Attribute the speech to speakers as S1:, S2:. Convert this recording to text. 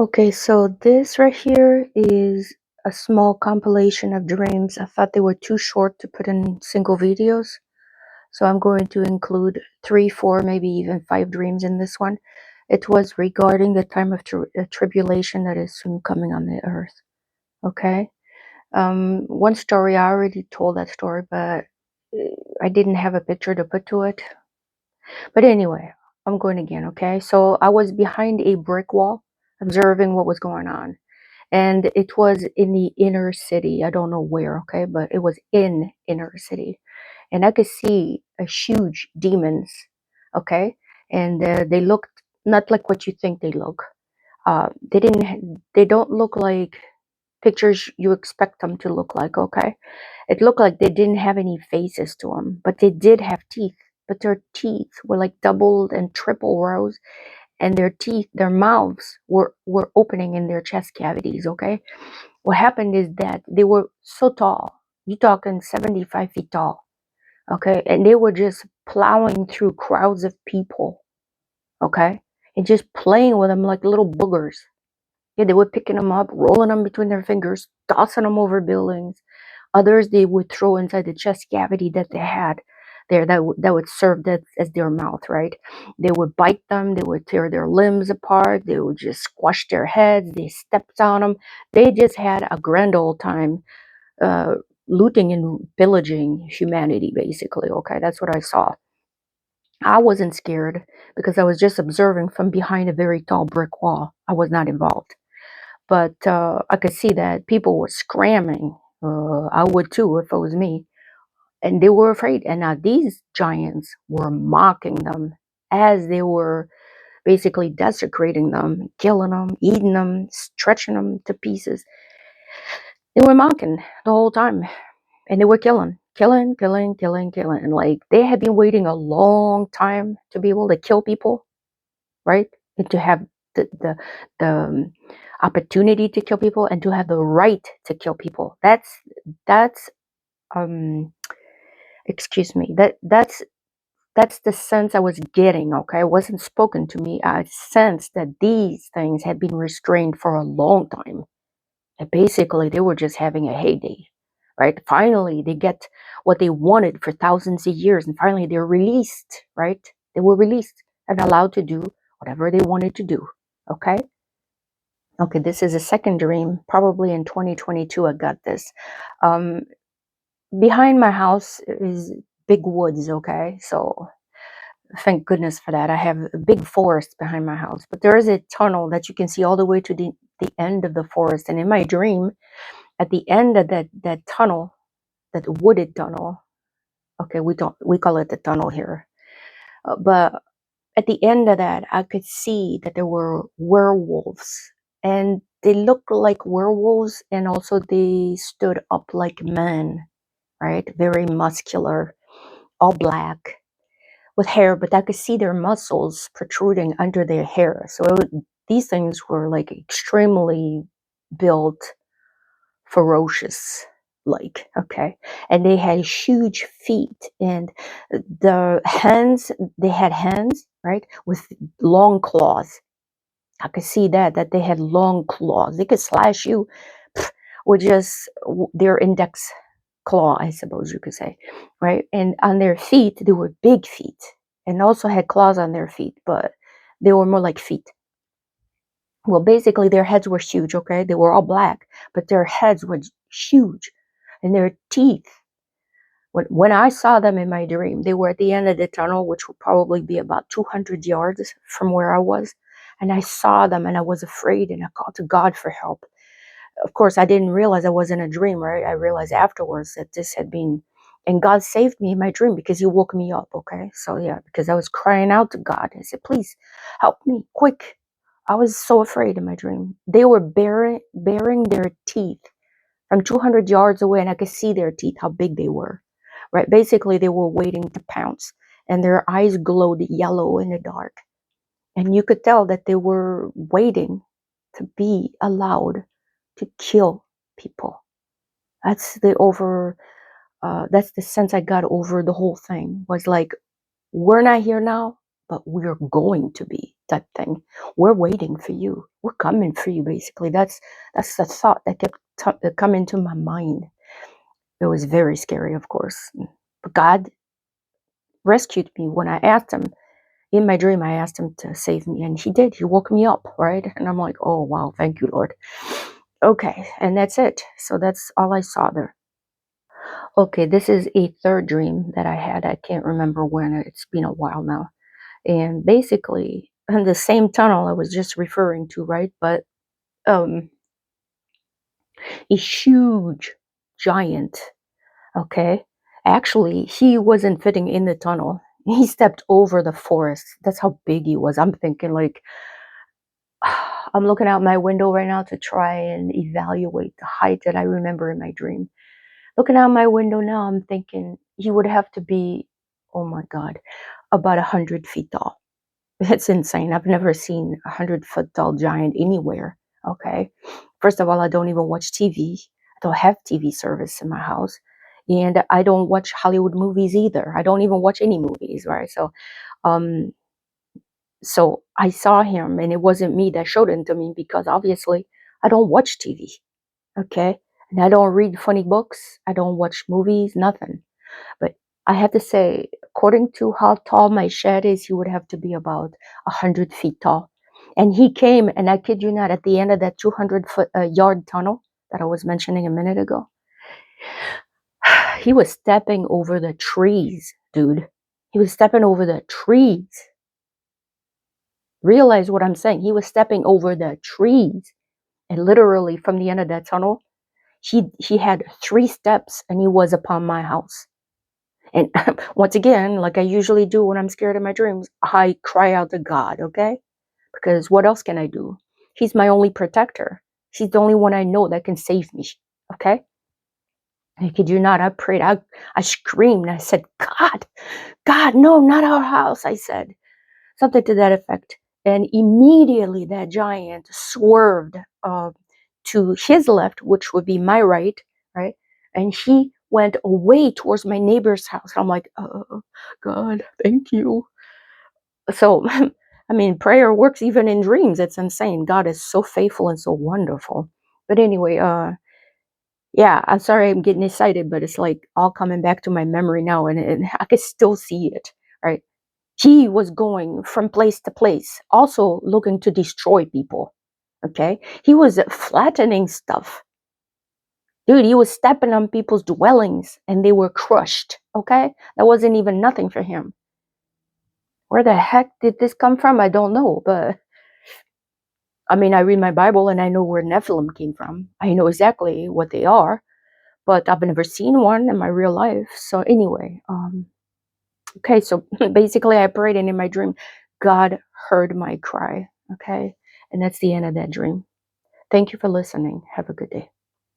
S1: Okay, so this right here is a small compilation of dreams. I thought they were too short to put in single videos, so I'm going to include 3, 4, maybe even 5 dreams in this one. It was regarding the time of tribulation that is soon coming on the earth. Okay. One story, I already told that story, but I didn't have a picture to put to it. But anyway, I'm going again. Okay. So I was behind a brick wall observing what was going on. And it was in the inner city. I don't know where, okay, but it was in inner city, and I could see a huge demons, okay, and they looked not like what you think they look. They didn't. They don't look like pictures you expect them to look like, okay. It looked like they didn't have any faces to them, but they did have teeth. But their teeth were like doubled and triple rows, and their teeth, their mouths were opening in their chest cavities, okay. What happened is that they were so tall. You're talking 75 feet tall, okay? And they were just plowing through crowds of people, okay? And just playing with them like little boogers. Yeah, they were picking them up, rolling them between their fingers, tossing them over buildings. Others they would throw inside the chest cavity that they had there, that would serve that as their mouth, right? They would bite them, they would tear their limbs apart, they would just squash their heads, they stepped on them. They just had a grand old time uh, looting and pillaging humanity, basically. Okay, that's what I saw. I wasn't scared because I was just observing from behind a very tall brick wall. I was not involved. But I could see that people were screaming. I would too if it was me. And they were afraid. And now these giants were mocking them as they were basically desecrating them, killing them, eating them, stretching them to pieces. They were mocking the whole time. And they were killing. And like they had been waiting a long time to be able to kill people, right? And to have the opportunity to kill people and to have the right to kill people. That's um excuse me. That's the sense I was getting, okay? It wasn't spoken to me. I sensed that these things had been restrained for a long time. And basically, they were just having a heyday, right? Finally, they get what they wanted for thousands of years, and finally, they're released, right? They were released and allowed to do whatever they wanted to do, okay? Okay, this is a second dream. Probably in 2022, I got this. Um, Behind my house is big woods, okay? So thank goodness for that. I have a big forest behind my house, but there is a tunnel that you can see all the way to the end of the forest. And in my dream, at the end of that tunnel, that wooded tunnel, okay, we call it the tunnel here, but at the end of that, I could see that there were werewolves, and they looked like werewolves, and also they stood up like men, right? Very muscular, all black with hair, but I could see their muscles protruding under their hair. So these things were like extremely built, ferocious, like, okay. And they had huge feet, and the hands, they had hands, right, with long claws. I could see that they had long claws. They could slash you with just their index claw, I suppose you could say, right? And on their feet, they were big feet, and also had claws on their feet, but they were more like feet. Well, basically, their heads were huge, okay? They were all black, but their heads were huge, and their teeth. When I saw them in my dream, they were at the end of the tunnel, which would probably be about 200 yards from where I was. And I saw them, and I was afraid, and I called to God for help. Of course, I didn't realize I was in a dream, right? I realized afterwards that this had been, and God saved me in my dream because He woke me up, okay? So, yeah, because I was crying out to God. I said, please help me, quick. I was so afraid in my dream. They were baring their teeth from 200 yards away, and I could see their teeth, how big they were, right? Basically, they were waiting to pounce, and their eyes glowed yellow in the dark. And you could tell that they were waiting to be allowed to kill people. That's that's the sense I got over the whole thing, was like, we're not here now, but we're going to be. type thing. We're waiting for you. We're coming for you, basically. That's the thought that kept coming to my mind. It was very scary, of course. But God rescued me when I asked him. In my dream, I asked him to save me, and he did. He woke me up, right? And I'm like, oh, wow, thank you, Lord. Okay, and that's it. So that's all I saw there. Okay, this is a third dream that I had. I can't remember when. It's been a while now. And basically, in the same tunnel I was just referring to, right? But um, a huge giant, okay? Actually, he wasn't fitting in the tunnel. He stepped over the forest. That's how big he was. I'm thinking, like, I'm looking out my window right now to try and evaluate the height that I remember in my dream. Looking out my window now, I'm thinking he would have to be, oh my God, about 100 feet tall. It's insane. I've never seen 100-foot tall giant anywhere. Okay. First of all, I don't even watch TV. I don't have TV service in my house. And I don't watch Hollywood movies either. I don't even watch any movies, right? Um, so I saw him, and it wasn't me that showed him to me, because obviously I don't watch TV. Okay. And I don't read funny books. I don't watch movies, nothing. But I have to say, according to how tall my shed is, he would have to be about 100 feet tall. And he came, and I kid you not, at the end of that 200-yard tunnel that I was mentioning a minute ago, he was stepping over the trees, dude. He was stepping over the trees. Realize what I'm saying. He was stepping over the trees. And literally from the end of that tunnel, he had 3 steps, and he was upon my house. And once again, like I usually do when I'm scared in my dreams, I cry out to God, okay? Because what else can I do? He's my only protector. He's the only one I know that can save me, okay? I kid you not, I prayed, I screamed, I said, God, no, not our house, I said. Something to that effect. And immediately that giant swerved to his left, which would be my right, right? And he went away towards my neighbor's house. I'm like, oh, God, thank you. So, I mean, prayer works even in dreams. It's insane. God is so faithful and so wonderful. But anyway, yeah, I'm sorry I'm getting excited, but it's like all coming back to my memory now, and I can still see it, right? He was going from place to place, also looking to destroy people. Okay. He was flattening stuff. Dude, he was stepping on people's dwellings and they were crushed. Okay. That wasn't even nothing for him. Where the heck did this come from? I don't know. But I mean, I read my Bible and I know where Nephilim came from. I know exactly what they are, but I've never seen one in my real life. So anyway, okay, so basically I prayed, and in my dream, God heard my cry. Okay. And that's the end of that dream. Thank you for listening. Have a good day.